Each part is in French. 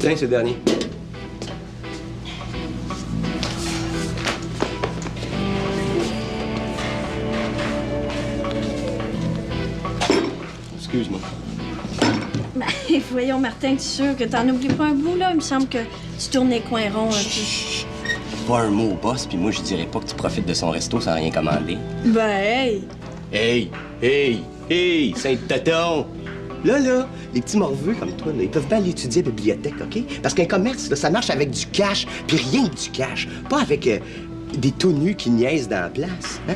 Tiens, c'est le dernier. Excuse-moi. Ben, voyons, Martin, tu es sûr que t'en oublies pas un bout, là? Il me semble que tu tournes les coins ronds un peu. Pas un mot au boss, puis moi, je dirais pas que tu profites de son resto sans rien commander. Ben, hey! Hey, Saint-Toton! Là, les petits morveux comme toi, là, ils peuvent pas aller étudier à la bibliothèque, OK? Parce qu'un commerce, là, ça marche avec du cash, puis rien que du cash. Pas avec des tout nus qui niaisent dans la place, hein?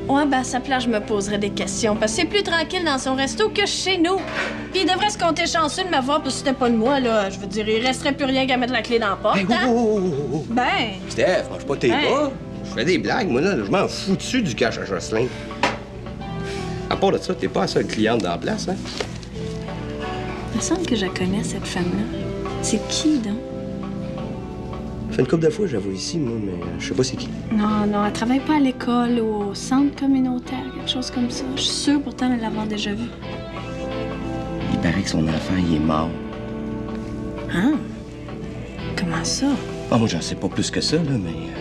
Ouais, ben à sa place, je me poserais des questions, parce que c'est plus tranquille dans son resto que chez nous. Puis il devrait se compter chanceux de m'avoir, parce que c'était pas de moi, là. Je veux dire, il resterait plus rien qu'à mettre la clé dans la porte, Hey, hein? oh. Ben... Steph, mange pas tes bas. Je fais des blagues, moi, là. Je m'en fous dessus du cash à Jocelyn. À part de ça, t'es pas la seule cliente dans la place, hein? Il me semble que je connais cette femme-là. C'est qui, donc? Ça fait une couple de fois que j'avoue ici, moi, mais je sais pas c'est qui. Non, elle travaille pas à l'école ou au centre communautaire, quelque chose comme ça. Je suis sûre pourtant de l'avoir déjà vue. Il paraît que son enfant, il est mort. Hein? Comment ça? Ah, moi, j'en sais pas plus que ça, là, mais...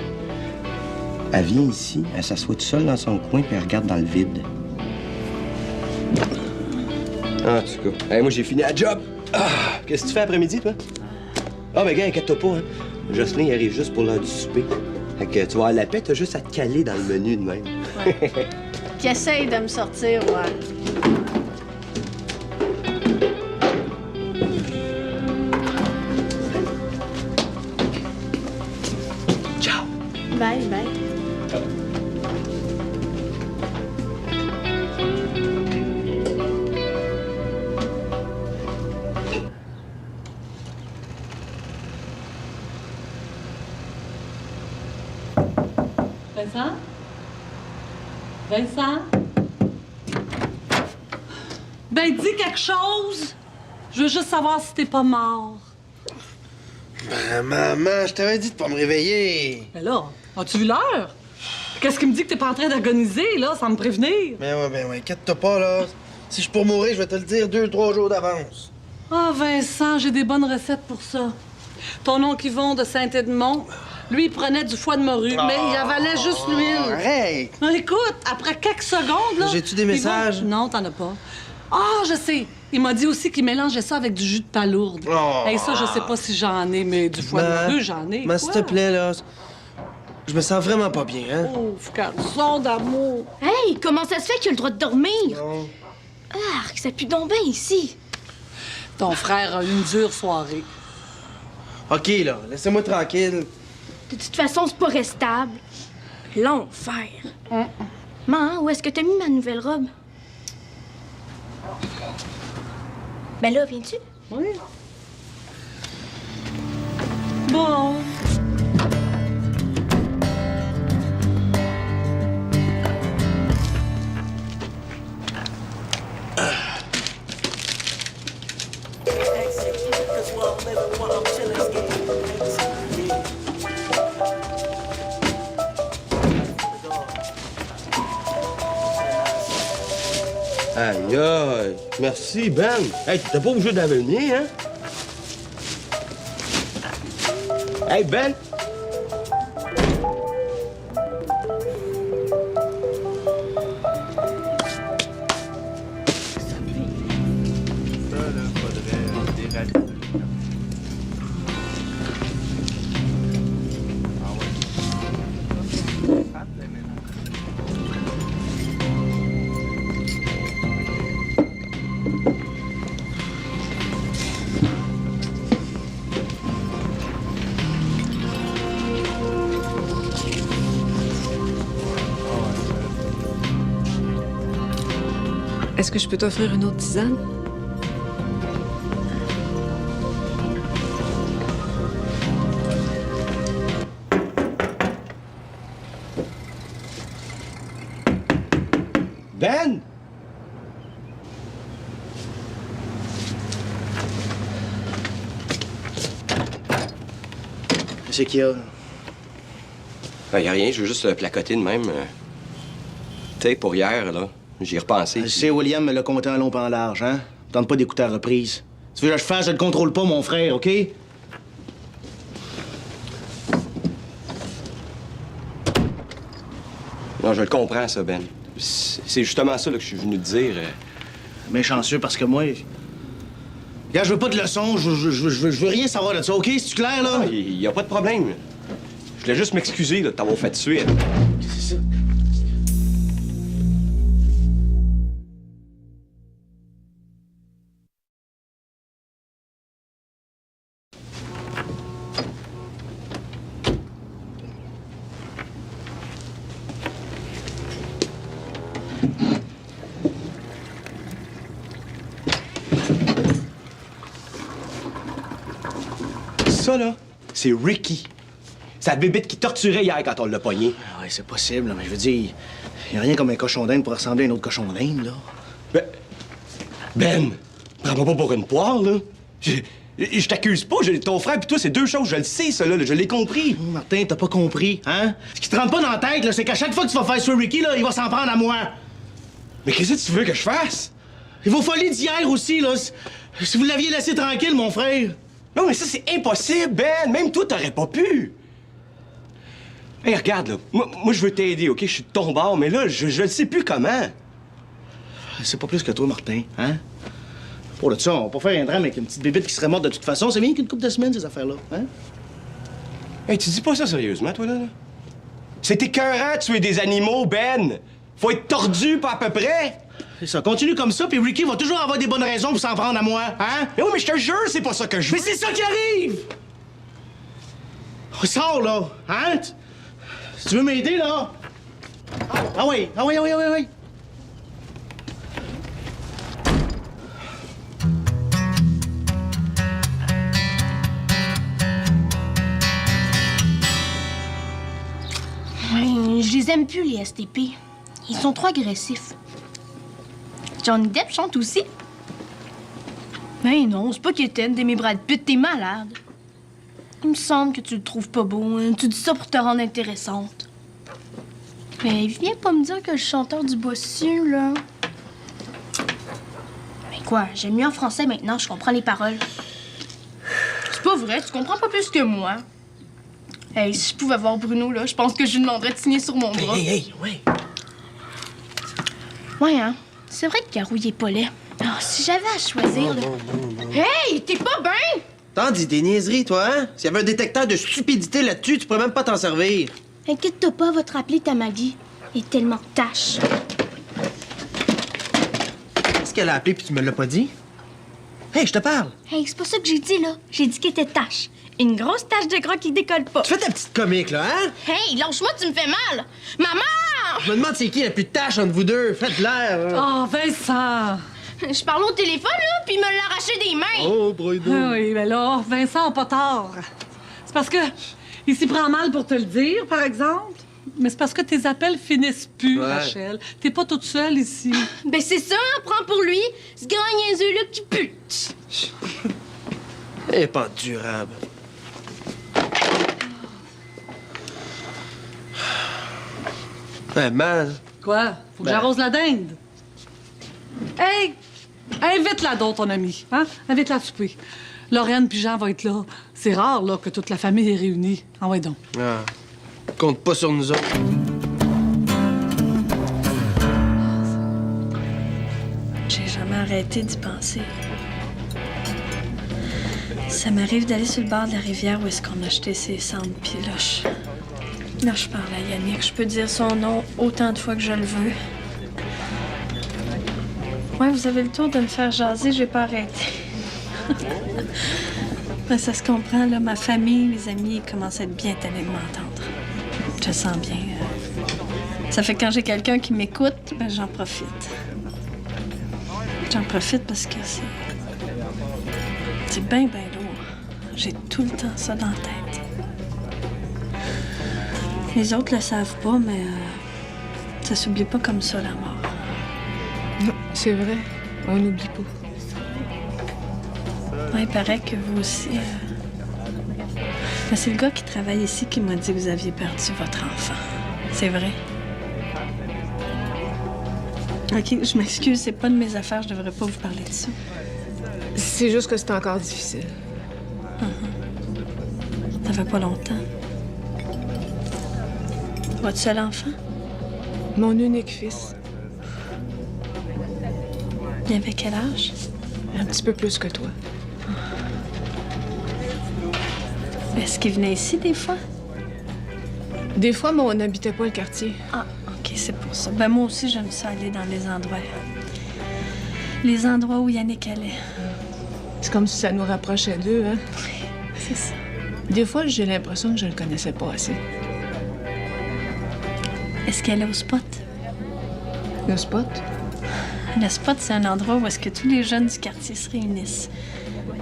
Elle vient ici, elle s'assoit toute seule dans son coin, puis elle regarde dans le vide. Ah, en tout cas. Hey, moi, j'ai fini la job. Ah, qu'est-ce que tu fais après-midi, toi? Ah, mais gars, inquiète-toi pas, hein. Jocelyn, il arrive juste pour l'heure du souper. Fait que tu vas avoir la paix, t'as juste à te caler dans le menu de même. Ouais. Qui essaye de me sortir, ouais. Ciao! Bye. Vincent? Ben, dis quelque chose! Je veux juste savoir si t'es pas mort. Ben, maman, je t'avais dit de pas me réveiller. Ben là, as-tu vu l'heure? Qu'est-ce qui me dit que t'es pas en train d'agoniser, là, sans me prévenir? Ben ouais, inquiète-toi pas, là. Si je suis pour mourir, je vais te le dire 2-3 jours d'avance. Ah, Vincent, j'ai des bonnes recettes pour ça. Ton oncle Yvon de Saint-Edmond, lui, il prenait du foie de morue, mais il avalait juste l'huile. Arrête! Non, écoute, après quelques secondes, là... J'ai-tu des messages? Non, t'en as pas. Ah, je sais. Il m'a dit aussi qu'il mélangeait ça avec du jus de palourde. Oh. Hey, ça, je sais pas si j'en ai, mais du foie de morue, j'en ai. Mais s'il te plaît, là, je me sens vraiment pas bien, hein? Pauvre garçon d'amour. Hey, comment ça se fait qu'il a le droit de dormir? Non. Ah, ça pue donc bien ici. Ton frère a eu une dure soirée. OK, là, laissez-moi tranquille. De toute façon, c'est pas restable. L'enfer. Maman, où est-ce que t'as mis ma nouvelle robe? Ben là, viens-tu? Oui. Bon. Aïe, aïe. Merci, Ben. Hey, t'es pas obligé de laver le mien, hein? Hey, Ben! Est-ce que je peux t'offrir une autre tisane? Ben! Qu'est-ce qu'il y a? Ben, y a rien, je veux juste placoter de même. Tu sais, pour hier, là, j'y ai repensé. Je sais, William me l'a compté en long pas en large, hein? Tente pas d'écouter la reprise. Tu veux que je fasse, je le contrôle pas, mon frère, OK? Non, je le comprends, ça, Ben. C'est justement ça là, que je suis venu te dire. Mais chanceux parce que moi... Regarde, je veux pas de leçons, je veux rien savoir de ça, OK? C'est-tu clair, là? Il y a pas de problème. Je voulais juste m'excuser là, de t'avoir fait tuer. C'est ça. Ça, là, c'est Ricky. C'est la bébête qui torturait hier quand on l'a pogné. Ah ouais, c'est possible, là, mais je veux dire, y a rien comme un cochon d'Inde pour ressembler à un autre cochon d'Inde, là. Ben, prends-moi pas pour une poire, là. Je t'accuse pas. Ton frère pis toi, c'est deux choses. Je le sais, ça, là. Je l'ai compris. Oh, Martin, t'as pas compris, hein? Ce qui te rentre pas dans la tête, là, c'est qu'à chaque fois que tu vas faire sur Ricky, là, il va s'en prendre à moi. Mais qu'est-ce que tu veux que je fasse? Et vos folies d'hier aussi, là. Si vous l'aviez laissé tranquille, mon frère. Non, mais ça, c'est impossible, Ben. Même toi, t'aurais pas pu. Hey, regarde, là. Moi je veux t'aider, OK? Je suis de ton bord, mais là, je le sais plus comment. C'est pas plus que toi, Martin, hein? Pour de ça, on va pas faire un drame avec une petite bébête qui serait morte de toute façon. C'est bien qu'une couple de semaines, ces affaires-là, hein? Hey, tu dis pas ça sérieusement, toi, là? C'est écœurant de tuer des animaux, Ben. Faut être tordu, pas à peu près. C'est ça, continue comme ça, puis Ricky va toujours avoir des bonnes raisons pour s'en prendre à moi, hein? Mais oui, mais je te jure, c'est pas ça que je veux. Mais c'est ça qui arrive! Oh, sors, là, hein? Si tu veux m'aider, là? Ah oui, ah oui, ah oui, ah oui, ah oui. Ouais, je les aime plus, les STP. Ils sont trop agressifs. Johnny Depp chante aussi. Mais non, c'est pas qu'Étienne d'aimer Brad Pitt, t'es malade. Il me semble que tu le trouves pas beau, hein. Tu dis ça pour te rendre intéressante. Mais viens pas me dire que le chanteur du bossu, là... Mais quoi, j'aime mieux en français maintenant, je comprends les paroles. C'est pas vrai, tu comprends pas plus que moi. Hey, si je pouvais voir Bruno, là, je pense que je lui demanderais de signer sur mon bras. Hey, ouais. Ouais, hein? C'est vrai que Garou, il est pas laid. Ah, si j'avais à choisir, là... Hey, t'es pas bien? T'en dis des niaiseries, toi, hein? S'il y avait un détecteur de stupidité là-dessus, tu pourrais même pas t'en servir. Inquiète-toi pas, va te rappeler ta Maggie. Elle est tellement tâche. Qu'est-ce qu'elle a appelé puis tu me l'as pas dit? Hey, je te parle. Hey, c'est pas ça que j'ai dit, là. J'ai dit qu'elle était tâche. Une grosse tache de gras qui décolle pas. Tu fais ta petite comique, là, hein? Hey, lâche-moi, tu me fais mal! Maman! Je me demande c'est qui la plus de tâche entre vous deux. Faites l'air. Oh, Vincent! Je parle au téléphone, là, puis il me l'a arraché des mains. Oh, Bruno. Ah oui, mais là, Vincent a pas tort. C'est parce que il s'y prend mal pour te le dire, par exemple. Mais c'est parce que tes appels finissent plus, Ouais. Rachel. T'es pas toute seule ici. Ben c'est ça, prends pour lui. Ce grand niaiseux-là qui pue. Elle est pas durable. Ouais, man. Quoi? Faut que j'arrose la dinde. Hey! Invite-la donc, ton ami. Hein? Invite-la à souper. Lauriane puis Jean vont être là. C'est rare, là, que toute la famille est réunie. Ah ouais, donc. Ah, compte pas sur nous autres. J'ai jamais arrêté d'y penser. Ça m'arrive d'aller sur le bord de la rivière où est-ce qu'on a jeté ses cendres, puis là, je parle à Yannick. Je peux dire son nom autant de fois que je le veux. Ouais, vous avez le tour de me faire jaser, je vais pas arrêter. Ben, ça se comprend, là. Ma famille, mes amis, ils commencent à être bien tannés de m'entendre. Je le sens bien. Ça fait que quand j'ai quelqu'un qui m'écoute, ben, j'en profite. J'en profite parce que c'est bien, bien lourd. J'ai tout le temps ça dans la tête. Les autres le savent pas, mais ça s'oublie pas comme ça, la mort. Non, c'est vrai. On n'oublie pas. Ouais, il paraît que vous aussi... Ben, c'est le gars qui travaille ici qui m'a dit que vous aviez perdu votre enfant. C'est vrai? OK, je m'excuse, c'est pas de mes affaires, je devrais pas vous parler de ça. C'est juste que c'est encore difficile. Ça fait pas longtemps. Votre seul enfant? Mon unique fils. Il avait quel âge? Un petit peu plus que toi. Est-ce qu'il venait ici des fois? Des fois, mais on n'habitait pas le quartier. Ah, OK, c'est pour ça. Ben moi aussi, j'aime ça aller dans les endroits. Les endroits où Yannick allait. C'est comme si ça nous rapprochait d'eux, hein? C'est ça. Des fois, j'ai l'impression que je le connaissais pas assez. Est-ce qu'elle est au spot? Le spot? Le spot, c'est un endroit où est-ce que tous les jeunes du quartier se réunissent.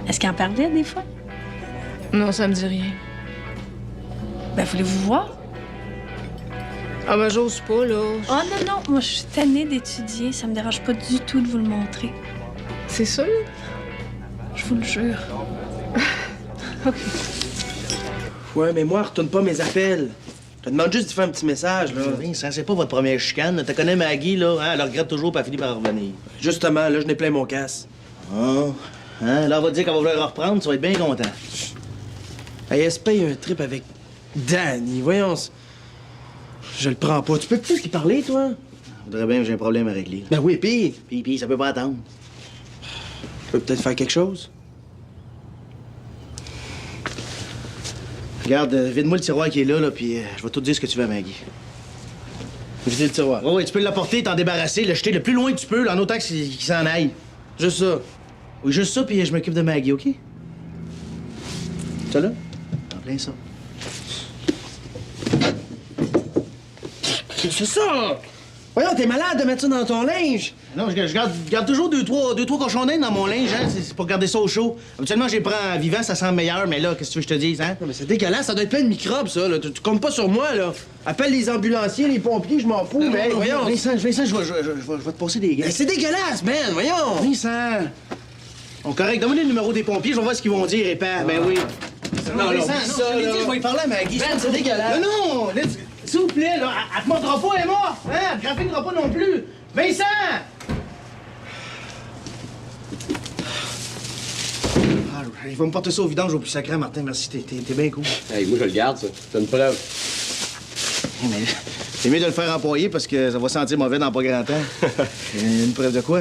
Est-ce qu'il en parlait des fois? Non, ça me dit rien. Ben, voulez-vous voir? Ah ben, j'ose pas, là. Oh non, non, moi, je suis tannée d'étudier. Ça me dérange pas du tout de vous le montrer. C'est sûr? Je vous le jure. Ouais, mais moi, retourne pas mes appels. Je te demande juste de faire un petit message, là. Ça, c'est pas votre première chicane. Tu connais Maggie, là. Hein? Elle regrette toujours pas fini par revenir. Justement, là, je n'ai plein mon casse. Oh. Hein? Là, on va te dire qu'on va vouloir reprendre. Tu vas être bien content. Hey, elle se paye un trip avec Danny. Voyons. Je le prends pas. Tu peux peut-être lui parler, toi? Faudrait bien que j'ai un problème à régler. Ben oui, pis. Puis, ça peut pas attendre. Tu peux peut-être faire quelque chose? Regarde, vide-moi le tiroir qui est là, puis je vais tout dire ce que tu veux à Maggie. Vider le tiroir. Ouais, tu peux l'apporter, t'en débarrasser, le jeter le plus loin que tu peux, là, en autant qu'il s'en aille. Juste ça. Oui, juste ça, puis je m'occupe de Maggie, OK? Ça là? En plein ça. C'est ça! Voyons, t'es malade de mettre ça dans ton linge! Non, je garde toujours deux, trois cochons d'Inde dans mon linge, hein? C'est pour garder ça au chaud. Habituellement, je les prends vivants, ça sent meilleur, mais là, qu'est-ce que tu veux que je te dise, hein? Non, mais c'est dégueulasse, ça doit être plein de microbes, ça, là. Tu comptes pas sur moi, là. Appelle les ambulanciers, les pompiers, je m'en fous, mais voyons. Vincent, je vais te passer des gars. Mais c'est dégueulasse, man, voyons! Vincent! Bon, correct, donne-moi le numéro des pompiers, je vais voir ce qu'ils vont dire, et pas. Ben oui. Non, Vincent, ça, je l'ai dit, je vais y parler à Maggie. Man, c'est dégueulasse. Non, s'il vous plaît, là, elle te montrera pas, elle est morte, hein? Elle te graphiquera pas non plus. Vincent! Ah, il va me porter ça au vidange au plus sacré, Martin, merci, t'es bien cool. Hey, moi, je le garde, ça. C'est une preuve. Mais c'est mieux de le faire empoyer parce que ça va sentir mauvais dans pas grand temps. Une preuve de quoi?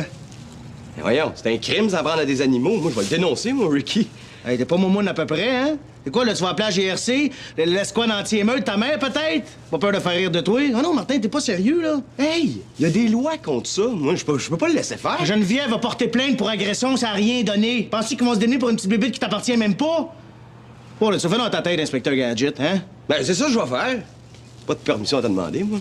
Mais voyons, c'est un crime, ça prendre à des animaux. Moi, je vais le dénoncer, moi, Ricky. Hey, t'es pas momoune à peu près, hein? C'est quoi, là, tu vas appeler la GRC? L'escouade anti-émeute, ta mère, peut-être? Pas peur de faire rire de toi? Oh non, Martin, t'es pas sérieux, là? Hey, il y a des lois contre ça. Moi, je peux pas le laisser faire. Geneviève va porter plainte pour agression, ça a rien donné. Penses-tu qu'ils vont se donner pour une petite bébête qui t'appartient même pas? Bon, là, tu fais dans ta tête, inspecteur Gadget, hein? Ben, c'est ça que je vais faire. Pas de permission à te demander, moi.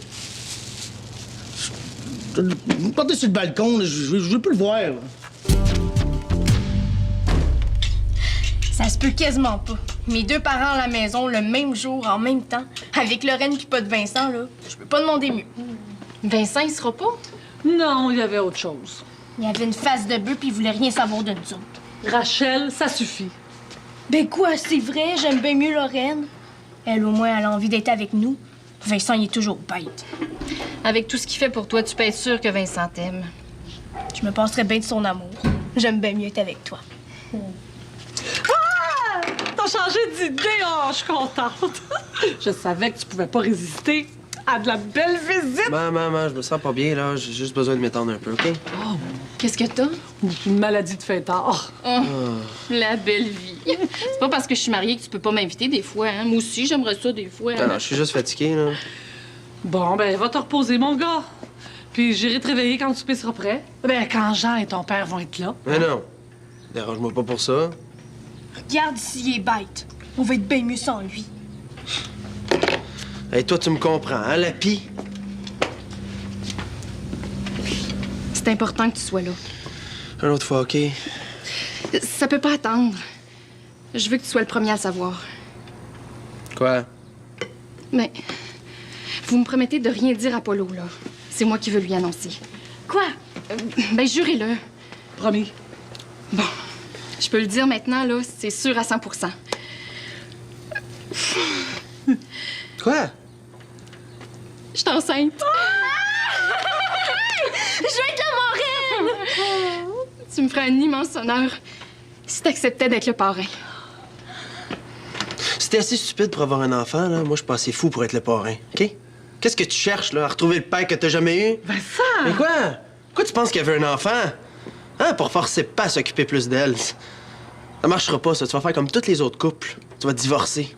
Portez sur le balcon, là, je veux plus le voir, là. Ça se peut quasiment pas. Mes deux parents à la maison le même jour, en même temps, avec Lorraine puis pas de Vincent, là. Je peux pas demander mieux. Vincent, il sera pas? Non, il y avait autre chose. Il avait une face de bœuf puis il voulait rien savoir de nous autres. Rachel, ça suffit. Ben quoi, c'est vrai, j'aime bien mieux Lorraine. Elle, au moins, elle a envie d'être avec nous. Vincent, il est toujours bête. Avec tout ce qu'il fait pour toi, tu peux être sûr que Vincent t'aime. Je me passerais bien de son amour. J'aime bien mieux être avec toi. T'as changé d'idée, oh, je suis contente. Je savais que tu pouvais pas résister à de la belle visite. Maman, je me sens pas bien, là. J'ai juste besoin de m'étendre un peu, OK? Qu'est-ce que t'as? Une maladie de fêtard. Oh, la belle vie. C'est pas parce que je suis mariée que tu peux pas m'inviter des fois, hein? Moi aussi, j'aimerais ça des fois. Non, je suis juste fatigué, là. Bon, ben, va te reposer, mon gars. Puis j'irai te réveiller quand le souper sera prêt. Ben, quand Jean et ton père vont être là. Mais non. Dérange-moi pas pour ça. Regarde s'il est bête. On va être bien mieux sans lui. Hey, toi, tu me comprends, hein, la pie? C'est important que tu sois là. Une autre fois, OK? Ça peut pas attendre. Je veux que tu sois le premier à le savoir. Quoi? Mais vous me promettez de rien dire à Polo, là. C'est moi qui veux lui annoncer. Quoi? Ben, jurez-le. Promis. Bon, je peux le dire maintenant, là, c'est sûr à 100%. Quoi? Je suis enceinte. Je vais être la marraine! Tu me ferais un immense honneur Si t'acceptais d'être le parrain. Si t'es assez stupide pour avoir un enfant, là, moi, je suis pas assez fou pour être le parrain, OK? Qu'est-ce que tu cherches, là, à retrouver le père que t'as jamais eu? Vincent! Mais quoi? Pourquoi tu penses qu'il y avait un enfant? Hein? Pour forcer pas à s'occuper plus d'elle. Ça marchera pas, ça. Tu vas faire comme tous les autres couples. Tu vas divorcer.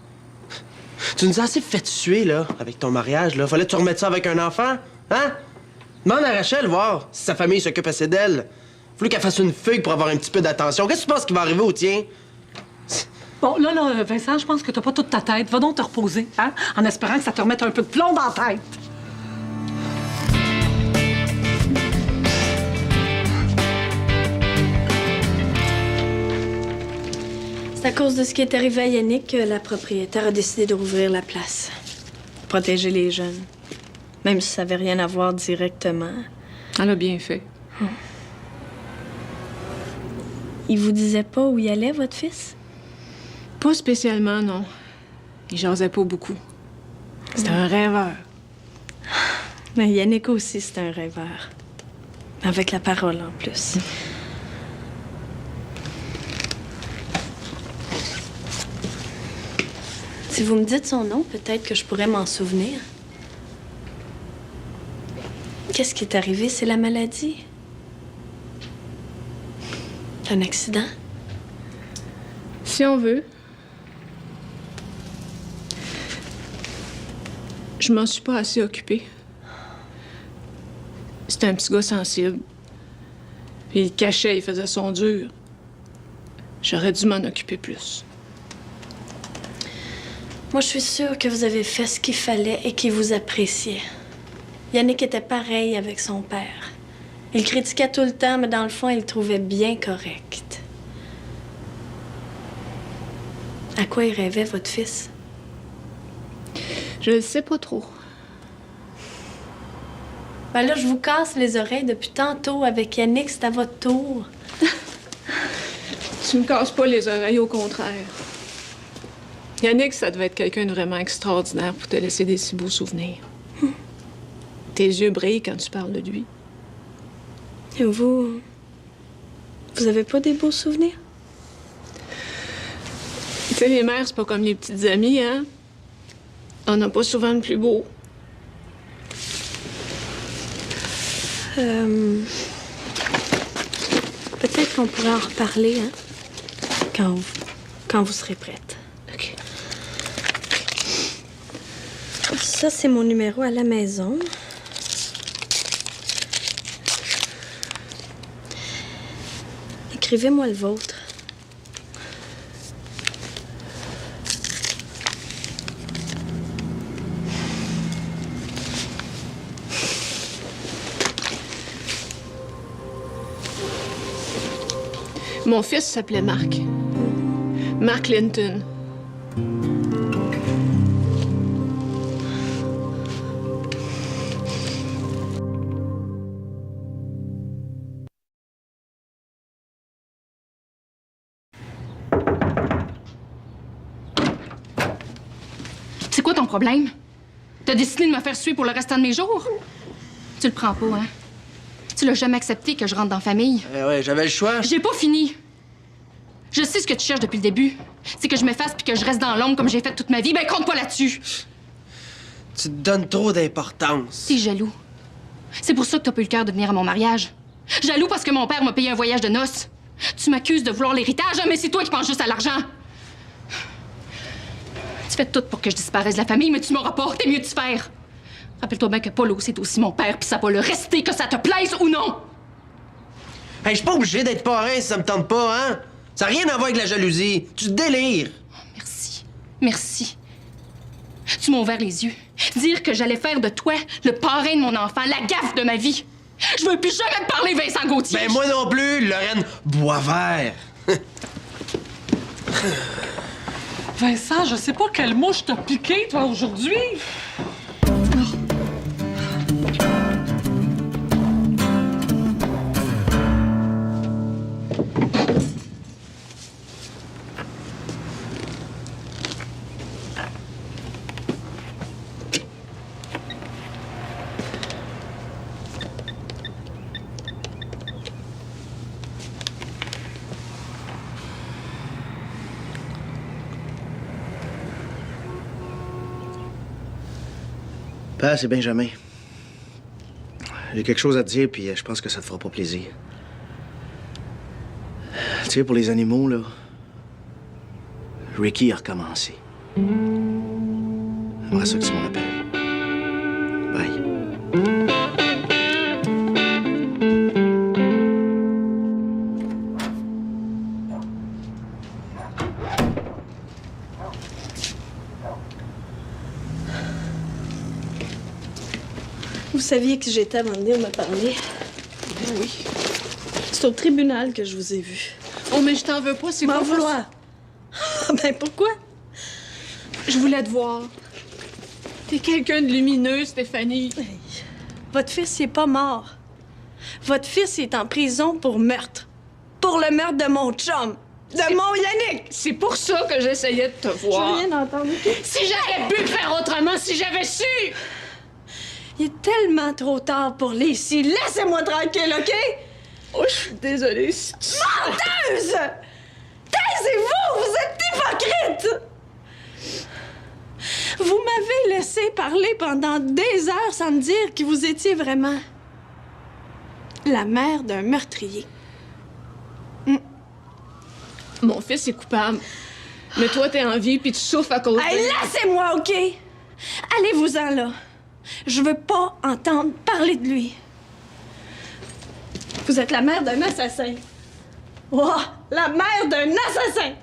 Tu nous as assez fait tuer, là, avec ton mariage, là. Fallait que tu remettes ça avec un enfant? Hein? Demande à Rachel, voir si sa famille s'occupe assez d'elle. Faut qu'elle fasse une fugue pour avoir un petit peu d'attention. Qu'est-ce que tu penses qui va arriver au tien? Bon, là, Vincent, je pense que t'as pas toute ta tête. Va donc te reposer, hein? En espérant que ça te remette un peu de plomb dans la tête. C'est à cause de ce qui est arrivé à Yannick que la propriétaire a décidé de rouvrir la place. Protéger les jeunes. Même si ça n'avait rien à voir directement. Elle a bien fait. Il vous disait pas où il allait, votre fils? Pas spécialement, non. Il jasait pas beaucoup. C'était un rêveur. Mais Yannick aussi, c'est un rêveur. Avec la parole, en plus. Si vous me dites son nom, peut-être que je pourrais m'en souvenir. Qu'est-ce qui est arrivé? C'est la maladie? Un accident? Si on veut. Je m'en suis pas assez occupée. C'était un petit gars sensible. Puis il cachait, il faisait son dur. J'aurais dû m'en occuper plus. Moi, je suis sûre que vous avez fait ce qu'il fallait et qu'il vous appréciait. Yannick était pareil avec son père. Il critiquait tout le temps, mais dans le fond, il le trouvait bien correct. À quoi il rêvait, votre fils? Je le sais pas trop. Ben là, je vous casse les oreilles depuis tantôt avec Yannick, c'est à votre tour. Tu me casses pas les oreilles, au contraire. Yannick, ça devait être quelqu'un de vraiment extraordinaire pour te laisser des si beaux souvenirs. Tes yeux brillent quand tu parles de lui. Et vous avez pas des beaux souvenirs? Tu sais, les mères, c'est pas comme les petites amies, hein? On n'a pas souvent le plus beau. Peut-être qu'on pourrait en reparler, hein? Quand vous serez prête. OK. Ça, c'est mon numéro à la maison. Écrivez-moi le vôtre. Mon fils s'appelait Marc. Marc Linton. C'est quoi ton problème? T'as décidé de me faire suer pour le restant de mes jours? Tu le prends pas, hein? Tu l'as jamais accepté que je rentre dans la famille. Ouais, j'avais le choix. J'ai pas fini. Je sais ce que tu cherches depuis le début. C'est que je m'efface puis que je reste dans l'ombre comme j'ai fait toute ma vie. Ben, compte pas là-dessus. Tu te donnes trop d'importance. T'es jaloux. C'est pour ça que t'as pas eu le cœur de venir à mon mariage. Jaloux parce que mon père m'a payé un voyage de noces. Tu m'accuses de vouloir l'héritage, hein, mais c'est toi qui penses juste à l'argent. Tu fais tout pour que je disparaisse de la famille, mais tu m'auras pas. T'es mieux de se faire. Rappelle-toi bien que Paulo, c'est aussi mon père, puis ça va le rester, que ça te plaise ou non. Hey, je suis pas obligé d'être parrain si ça me tente pas, hein? Ça n'a rien à voir avec la jalousie. Tu délires. Merci. Merci. Tu m'as ouvert les yeux. Dire que j'allais faire de toi le parrain de mon enfant, la gaffe de ma vie. Je veux plus jamais te parler, Vincent Gauthier. Ben moi non plus, Lorraine Boisvert. Vincent, je sais pas quelle mouche t'a piqué, toi, aujourd'hui. Pa, c'est Benjamin. J'ai quelque chose à te dire, puis je pense que ça te fera pas plaisir. Tu sais, pour les animaux, là, Ricky a recommencé. J'aimerais ça que tu me rappelles. Bye. Vous saviez que j'étais avant de venir me parler? Oui. C'est au tribunal que je vous ai vu. Oh, mais je t'en veux pas, c'est M'en pas vouloir. Ben pourquoi? Je voulais te voir. T'es quelqu'un de lumineux, Stéphanie. Hey, votre fils, il est pas mort. Votre fils est en prison pour meurtre. Pour le meurtre de mon chum. De mon Yannick! C'est pour ça que j'essayais de te Je veux voir. rien entendre. Si j'avais pu faire autrement, si j'avais su! Il est tellement trop tard pour les ici. Laissez-moi tranquille, OK? Oh, je suis désolée. Menteuse! Taisez-vous! Vous êtes hypocrite! Vous m'avez laissé parler pendant des heures sans me dire qui vous étiez vraiment. La mère d'un meurtrier. Mon fils est coupable. Mais toi, t'es en vie puis tu souffres à cause Hey, laissez-moi, OK? Allez-vous-en, là. Je veux pas entendre parler de lui. Vous êtes la mère d'un assassin. Oh, la mère d'un assassin!